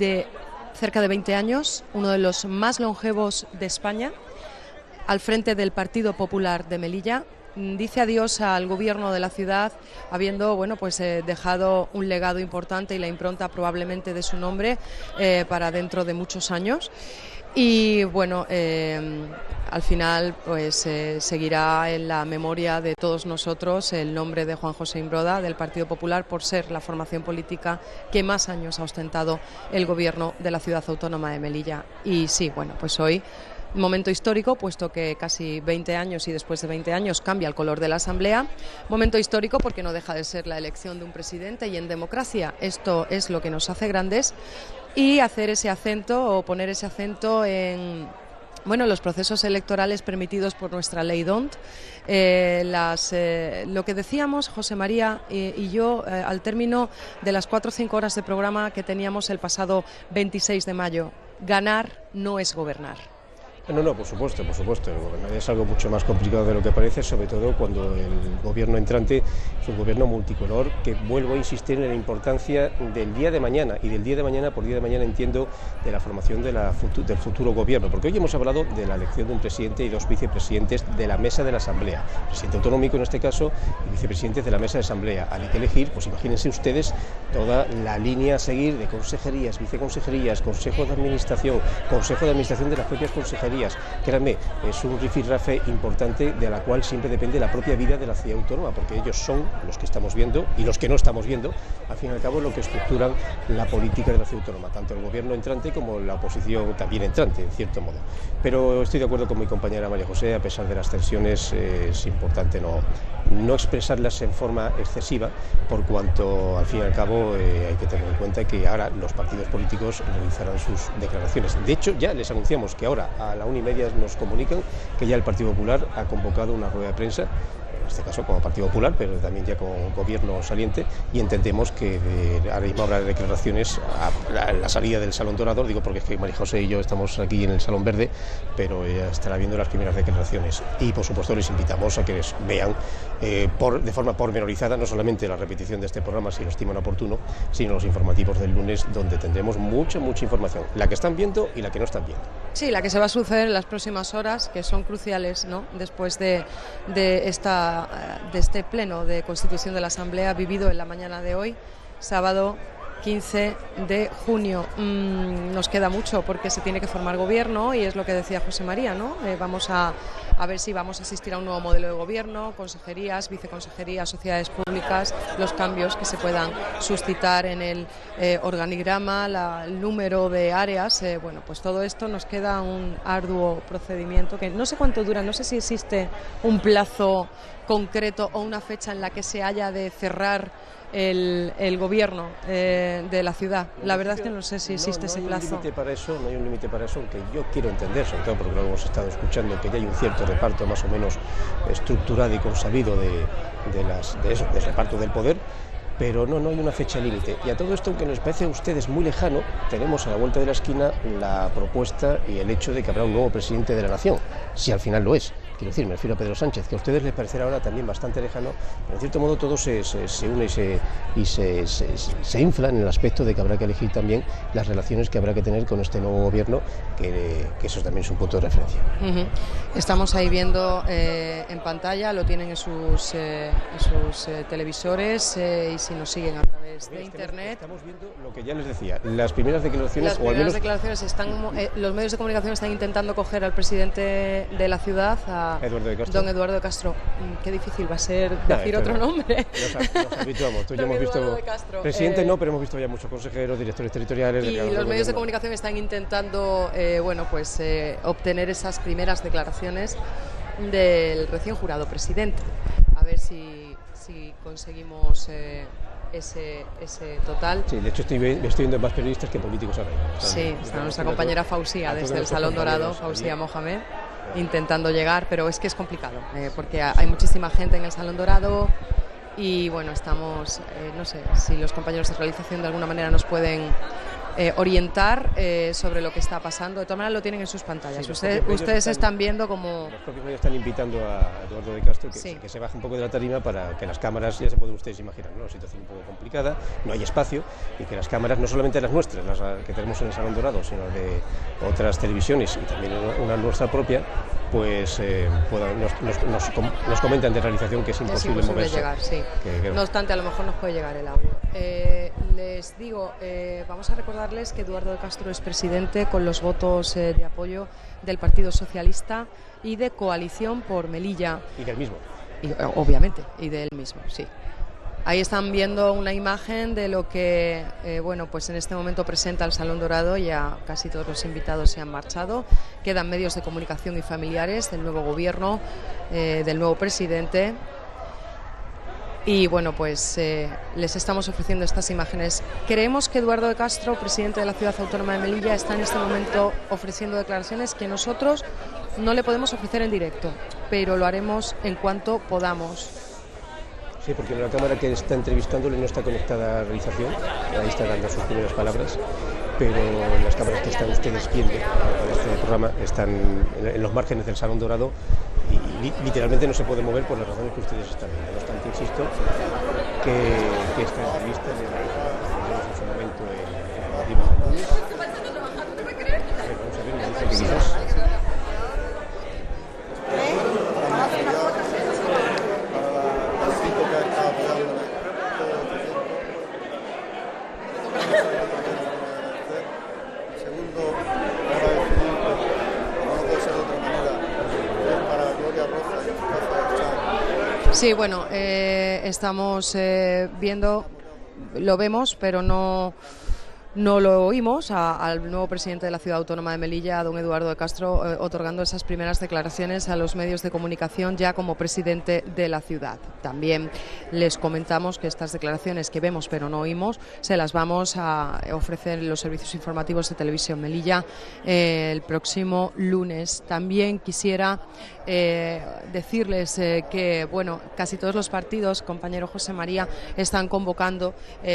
J: de cerca de 20 años, uno de los más longevos de España, al frente del Partido Popular de Melilla, dice adiós al gobierno de la ciudad, habiendo dejado un legado importante y la impronta probablemente de su nombre para dentro de muchos años. Y bueno, al final seguirá en la memoria de todos nosotros el nombre de Juan José Imbroda, del Partido Popular, por ser la formación política que más años ha ostentado el gobierno de la ciudad autónoma de Melilla. Y sí, bueno, pues hoy momento histórico, puesto que casi 20 años y después de 20 años cambia el color de la Asamblea. Momento histórico porque no deja de ser la elección de un presidente, y en democracia esto es lo que nos hace grandes. Y hacer ese acento o poner ese acento en los procesos electorales permitidos por nuestra ley DONT. Lo que decíamos José María y yo al término de las 4 o 5 horas de programa que teníamos el pasado 26 de mayo, ganar no es gobernar.
N: No, por supuesto. Gobernar es algo mucho más complicado de lo que parece, sobre todo cuando el gobierno entrante es un gobierno multicolor, que vuelvo a insistir en la importancia del día de mañana, y del día de mañana, por día de mañana entiendo, de la formación del futuro gobierno, porque hoy hemos hablado de la elección de un presidente y 2 vicepresidentes de la mesa de la Asamblea, presidente autonómico en este caso y vicepresidentes de la mesa de Asamblea. Al que elegir, pues imagínense ustedes toda la línea a seguir de consejerías, viceconsejerías, consejo de administración de las propias consejerías. Créanme, es un rifirrafe importante de la cual siempre depende la propia vida de la ciudad autónoma, porque ellos son los que estamos viendo y los que no estamos viendo, al fin y al cabo, lo que estructuran la política de la ciudad autónoma, tanto el gobierno entrante como la oposición también entrante, en cierto modo. Pero estoy de acuerdo con mi compañera María José, a pesar de las tensiones, es importante no expresarlas en forma excesiva, por cuanto al fin y al cabo hay que tener en cuenta que ahora los partidos políticos realizarán sus declaraciones. De hecho, ya les anunciamos que ahora a la 1:30 nos comunican que ya el Partido Popular ha convocado una rueda de prensa, en este caso como Partido Popular, pero también ya como gobierno saliente, y entendemos que ahora mismo habrá declaraciones a la salida del Salón Dorado. Digo porque es que María José y yo estamos aquí en el Salón Verde, pero ya estará viendo las primeras declaraciones, y por supuesto les invitamos a que les vean de forma pormenorizada, no solamente la repetición de este programa si lo estiman oportuno, sino los informativos del lunes, donde tendremos mucha información, la que están viendo y la que no están viendo.
J: Sí, la que se va a suceder en las próximas horas, que son cruciales, ¿no?, después de este pleno de constitución de la Asamblea vivido en la mañana de hoy, sábado 15 de junio. Nos queda mucho porque se tiene que formar gobierno, y es lo que decía José María, ¿no? Vamos a ver si vamos a asistir a un nuevo modelo de gobierno, consejerías, viceconsejerías, sociedades públicas, los cambios que se puedan suscitar en el organigrama, el número de áreas. Pues todo esto nos queda un arduo procedimiento que no sé cuánto dura, no sé si existe un plazo concreto o una fecha en la que se haya de cerrar el gobierno de la ciudad. La verdad es que no sé si existe ese plazo.
N: No hay un límite para eso, aunque yo quiero entender, sobre todo porque lo hemos estado escuchando, que ya hay un cierto reparto más o menos estructurado y consabido del reparto del poder, pero no hay una fecha límite. Y a todo esto, aunque nos parece a ustedes muy lejano, tenemos a la vuelta de la esquina la propuesta y el hecho de que habrá un nuevo presidente de la nación, si al final lo es. Quiero decir, me refiero a Pedro Sánchez, que a ustedes les parecerá ahora también bastante lejano, pero en cierto modo todo se une y se infla en el aspecto de que habrá que elegir también las relaciones que habrá que tener con este nuevo gobierno, que eso también es un punto de referencia.
J: Estamos ahí viendo en pantalla, lo tienen en sus televisores, y si nos siguen a través de internet.
N: Estamos viendo lo que ya les decía, las primeras declaraciones,
J: los medios de comunicación están intentando coger al presidente de la ciudad, don Eduardo de Castro. Qué difícil va a ser decir otro nombre.
N: Nos habituamos. Tú ya hemos visto presidente, pero hemos visto ya muchos consejeros, directores territoriales.
J: Y los medios de comunicación están intentando obtener esas primeras declaraciones del recién jurado presidente. A ver si conseguimos ese total.
N: Sí, de hecho estoy viendo más periodistas que políticos ahora.
J: Sí, está nuestra compañera Fausía desde el Salón Dorado, Fausía Mohamed, intentando llegar, pero es que es complicado, porque hay muchísima gente en el Salón Dorado y estamos, no sé si los compañeros de realización de alguna manera nos pueden orientar sobre lo que está pasando. De todas maneras lo tienen en sus pantallas.
N: Sí,
J: ustedes están viendo como...
N: Los propios medios están invitando a Eduardo de Castro que se baje un poco de la tarima para que las cámaras, ya se pueden ustedes imaginar, ¿no? Una situación un poco complicada, no hay espacio, y que las cámaras, no solamente las nuestras, las que tenemos en el Salón Dorado, sino de otras televisiones y también una nuestra propia, pues nos comentan de realización que es imposible moverse.
J: Llegar, sí. No obstante, a lo mejor nos puede llegar el audio. Les digo, vamos a recordarles que Eduardo de Castro es presidente con los votos de apoyo del Partido Socialista y de Coalición por Melilla.
N: Y del mismo.
J: Obviamente, y del mismo, sí. Ahí están viendo una imagen de lo que, pues en este momento presenta el Salón Dorado. Ya casi todos los invitados se han marchado. Quedan medios de comunicación y familiares del nuevo gobierno, del nuevo presidente. Y les estamos ofreciendo estas imágenes. Creemos que Eduardo de Castro, presidente de la Ciudad Autónoma de Melilla, está en este momento ofreciendo declaraciones que nosotros no le podemos ofrecer en directo, pero lo haremos en cuanto podamos.
N: Sí, porque la cámara que está entrevistándole no está conectada a realización, ahí está dando sus primeras palabras, pero las cámaras que están ustedes viendo en este programa están en los márgenes del Salón Dorado y literalmente no se puede mover por las razones que ustedes están viendo. No obstante, insisto que esta entrevista de en su momento en informativo. Vamos a ver, me dice que quizás...
J: Sí, estamos viendo, lo vemos, pero no lo oímos al nuevo presidente de la Ciudad Autónoma de Melilla, a don Eduardo de Castro, otorgando esas primeras declaraciones a los medios de comunicación ya como presidente de la ciudad. También les comentamos que estas declaraciones que vemos pero no oímos se las vamos a ofrecer en los servicios informativos de Televisión Melilla el próximo lunes. También quisiera decirles que casi todos los partidos, compañero José María, están convocando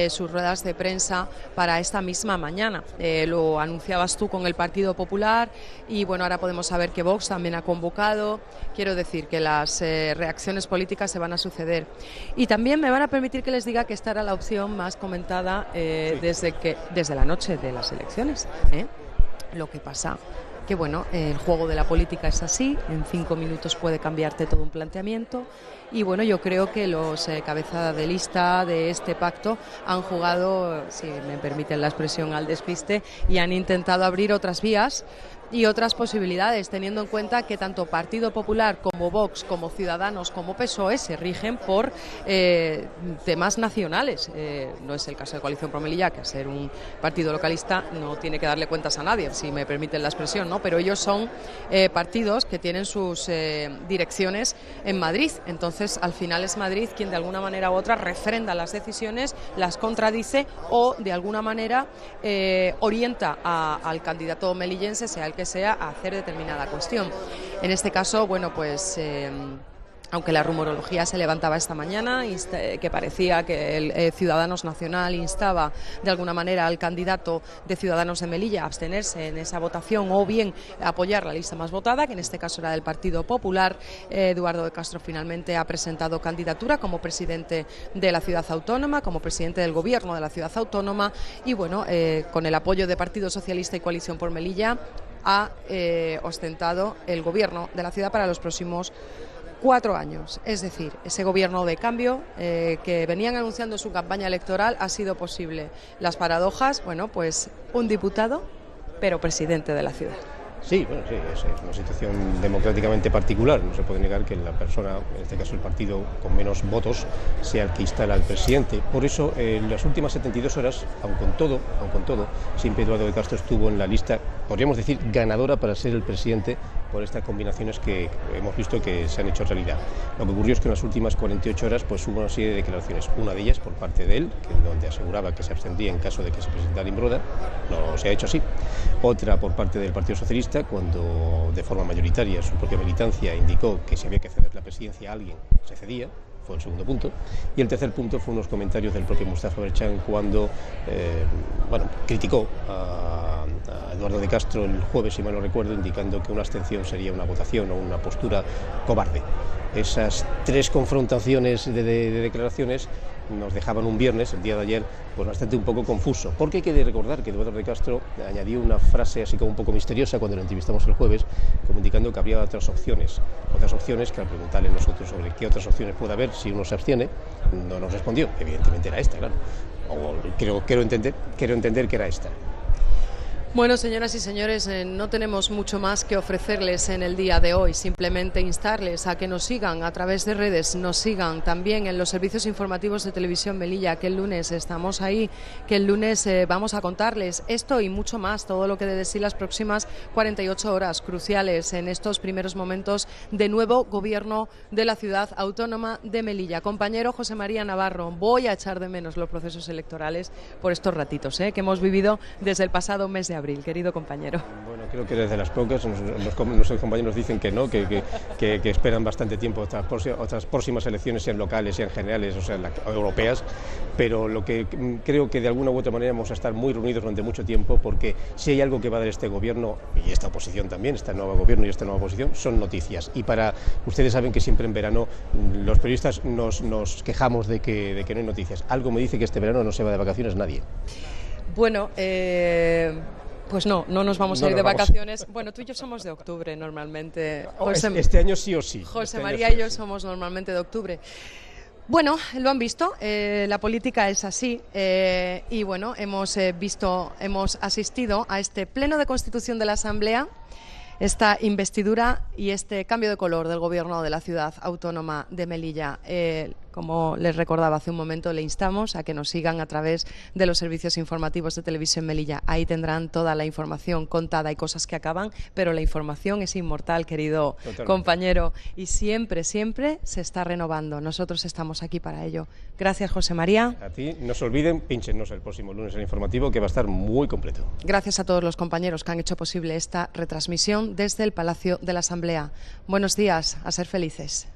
J: sus ruedas de prensa para esta misma mañana. Lo anunciabas tú con el Partido Popular y ahora podemos saber que Vox también ha convocado. Quiero decir que las reacciones políticas se van a suceder. Y también me van a permitir que les diga que esta era la opción más comentada desde la noche de las elecciones. Lo que pasa que el juego de la política es así, en 5 minutos puede cambiarte todo un planteamiento y yo creo que los cabeza de lista de este pacto han jugado, si me permiten la expresión, al despiste y han intentado abrir otras vías y otras posibilidades, teniendo en cuenta que tanto Partido Popular como Vox, como Ciudadanos, como PSOE se rigen por temas nacionales. No es el caso de Coalición por Melilla, que al ser un partido localista no tiene que darle cuentas a nadie, si me permiten la expresión, ¿no? Pero ellos son partidos que tienen sus direcciones en Madrid. Entonces, al final es Madrid quien de alguna manera u otra refrenda las decisiones, las contradice o de alguna manera orienta al candidato melillense, sea el que sea, a hacer determinada cuestión. En este caso, aunque la rumorología se levantaba esta mañana, que parecía que el Ciudadanos Nacional instaba de alguna manera al candidato de Ciudadanos de Melilla a abstenerse en esa votación o bien apoyar la lista más votada, que en este caso era del Partido Popular, Eduardo de Castro finalmente ha presentado candidatura como presidente de la Ciudad Autónoma, como presidente del Gobierno de la Ciudad Autónoma y con el apoyo de Partido Socialista y Coalición por Melilla ha ostentado el Gobierno de la ciudad para los próximos 4 años, es decir, ese gobierno de cambio que venían anunciando su campaña electoral ha sido posible. Las paradojas, un diputado, pero presidente de la ciudad.
N: Sí, es una situación democráticamente particular. No se puede negar que la persona, en este caso el partido con menos votos, sea el que instala al presidente. Por eso, en las últimas 72 horas, aun con todo, siempre Eduardo de Castro estuvo en la lista, podríamos decir, ganadora para ser el presidente por estas combinaciones que hemos visto que se han hecho realidad. Lo que ocurrió es que en las últimas 48 horas hubo una serie de declaraciones, una de ellas por parte de él, donde aseguraba que se abstendría en caso de que se presentara Imbroda, no se ha hecho así. Otra por parte del Partido Socialista, cuando de forma mayoritaria su propia militancia indicó que si había que ceder la presidencia a alguien, se cedía, fue el segundo punto. Y el tercer punto fue unos comentarios del propio Mustafa Berchan cuando criticó a Eduardo de Castro el jueves, si mal no recuerdo, indicando que una abstención sería una votación o una postura cobarde. Esas tres confrontaciones de declaraciones nos dejaban un viernes, el día de ayer, pues bastante un poco confuso, porque hay que recordar que Eduardo de Castro añadió una frase así como un poco misteriosa cuando lo entrevistamos el jueves, como indicando que habría otras opciones que al preguntarle nosotros sobre qué otras opciones puede haber si uno se abstiene, no nos respondió. Evidentemente era esta, claro, o quiero entender que era esta.
J: Bueno, señoras y señores, no tenemos mucho más que ofrecerles en el día de hoy, simplemente instarles a que nos sigan a través de redes, nos sigan también en los servicios informativos de Televisión Melilla, que el lunes estamos ahí, que el lunes vamos a contarles esto y mucho más, todo lo que dé de sí las próximas 48 horas cruciales en estos primeros momentos de nuevo gobierno de la ciudad autónoma de Melilla. Compañero José María Navarro, voy a echar de menos los procesos electorales por estos ratitos que hemos vivido desde el pasado mes de abril, querido compañero.
N: Bueno, creo que desde las pocas nuestros compañeros dicen que no, que esperan bastante tiempo otras próximas elecciones, sean locales, sean generales, o sea, europeas, pero lo que creo que de alguna u otra manera vamos a estar muy reunidos durante mucho tiempo, porque si hay algo que va a dar este gobierno y esta oposición también, este nuevo gobierno y esta nueva oposición, son noticias. Y ustedes saben que siempre en verano los periodistas nos quejamos de que no hay noticias. Algo me dice que este verano no se va de vacaciones nadie.
J: Bueno, pues no nos vamos a ir de vacaciones. Bueno, tú y yo somos de octubre normalmente.
N: Este año sí o sí.
J: José María y yo somos normalmente de octubre. Bueno, lo han visto, la política es así y bueno, hemos asistido a este pleno de constitución de la Asamblea, esta investidura y este cambio de color del gobierno de la ciudad autónoma de Melilla. Como les recordaba hace un momento, le instamos a que nos sigan a través de los servicios informativos de Televisión Melilla. Ahí tendrán toda la información contada. Hay cosas que acaban, pero la información es inmortal, querido compañero, y siempre se está renovando. Nosotros estamos aquí para ello. Gracias, José María.
N: A ti, no se olviden, pínchenos el próximo lunes el informativo, que va a estar muy completo.
J: Gracias a todos los compañeros que han hecho posible esta retransmisión desde el Palacio de la Asamblea. Buenos días, a ser felices.